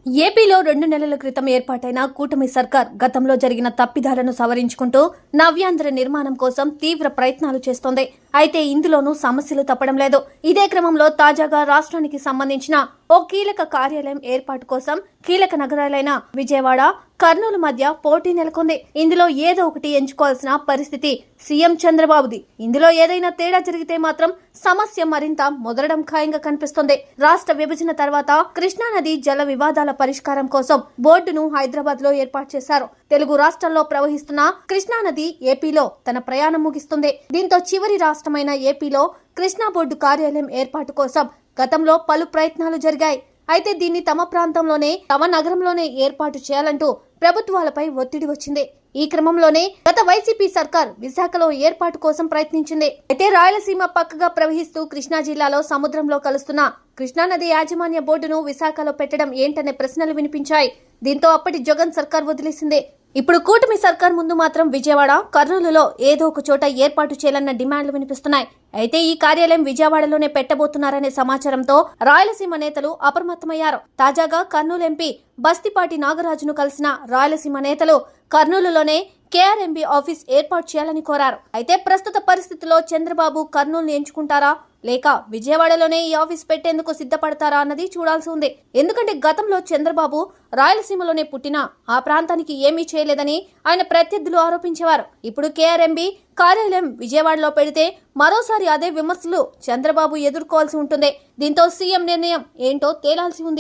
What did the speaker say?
ఏపీలో 2 నెలల క్రితం ఏర్పాటైన కూటమి సర్కార్ గతంలో జరిగిన తప్పిదాలను సవరించుకుంటూ నవ్యాంధ్ర నిర్మాణం కోసం తీవ్ర ప్రయత్నాలు చేస్తోంది. అయితే ఇందులోనూ సమస్యలు తప్పడం లేదు. ఇదే క్రమంలో తాజాగా రాష్ట్రానికి సంబంధించిన ఓ కీలక కార్యాలయం ఏర్పాటు కోసం కీలక నగరాలైన విజయవాడ, కర్నూలు మధ్య పోటీ నెలకొంది. ఇందులో ఏదో ఒకటి ఎంచుకోవాల్సిన పరిస్థితి సీఎం చంద్రబాబుది. ఇందులో ఏదైనా తేడా జరిగితే మాత్రం సమస్య మరింత ముదరడం ఖాయంగా కనిపిస్తోంది. రాష్ట్ర విభజన తర్వాత కృష్ణానది జల వివాదాల పరిష్కారం కోసం బోర్డును హైదరాబాద్ లో ఏర్పాటు చేశారు. తెలుగు రాష్ట్రాల్లో ప్రవహిస్తున్న కృష్ణానది ఏపీలో తన ప్రయాణం ముగిస్తుంది. దీంతో చివరి రాష్ట్రమైన ఏపీలో కృష్ణా బోర్డు కార్యాలయం ఏర్పాటు కోసం గతంలో పలు ప్రయత్నాలు జరిగాయి. అయితే దీన్ని తమ ప్రాంతంలోనే, తమ నగరంలోనే ఏర్పాటు చేయాలంటూ ప్రభుత్వాలపై ఒత్తిడి వచ్చింది. ఈ క్రమంలోనే గత వైసీపీ సర్కార్ విశాఖలో ఏర్పాటు కోసం ప్రయత్నించింది. అయితే రాయలసీమ పక్కగా ప్రవహిస్తూ కృష్ణా జిల్లాలో సముద్రంలో కలుస్తున్న కృష్ణానది యాజమాన్య బోర్డును విశాఖలో పెట్టడం ఏంటనే ప్రశ్నలు వినిపించాయి. దీంతో అప్పటి జగన్ సర్కార్ వదిలేసింది. ఇప్పుడు కూటమి సర్కార్ ముందు మాత్రం విజయవాడ, కర్నూలులో ఏదో ఒక చోట ఏర్పాటు చేయాలన్న డిమాండ్లు వినిపిస్తున్నాయి. అయితే ఈ కార్యాలయం విజయవాడలోనే పెట్టబోతున్నారనే సమాచారంతో రాయలసీమ నేతలు అప్రమత్తమయ్యారు. తాజాగా కర్నూలు ఎంపీ బస్తిపాటి నాగరాజును కలిసిన రాయలసీమ నేతలు కర్నూలులోనే కేఆర్ఎంబీ ఆఫీస్ ఏర్పాటు చేయాలని కోరారు. అయితే ప్రస్తుత పరిస్థితుల్లో చంద్రబాబు కర్నూలును ఎంచుకుంటారా లేక విజయవాడలోనే ఈ ఆఫీస్ పెట్టేందుకు సిద్ధపడతారా అన్నది చూడాల్సి ఉంది. ఎందుకంటే గతంలో చంద్రబాబు రాయలసీమలోనే పుట్టినా ఆ ప్రాంతానికి ఏమీ చేయలేదని ఆయన ప్రత్యర్థులు ఆరోపించేవారు. ఇప్పుడు కేఆర్ఎంబీ కార్యాలయం విజయవాడలో పెడితే మరోసారి అదే విమర్శలు చంద్రబాబు ఎదుర్కోవాల్సి ఉంటుంది. దీంతో సీఎం నిర్ణయం ఏంటో తేలాల్సి ఉంది.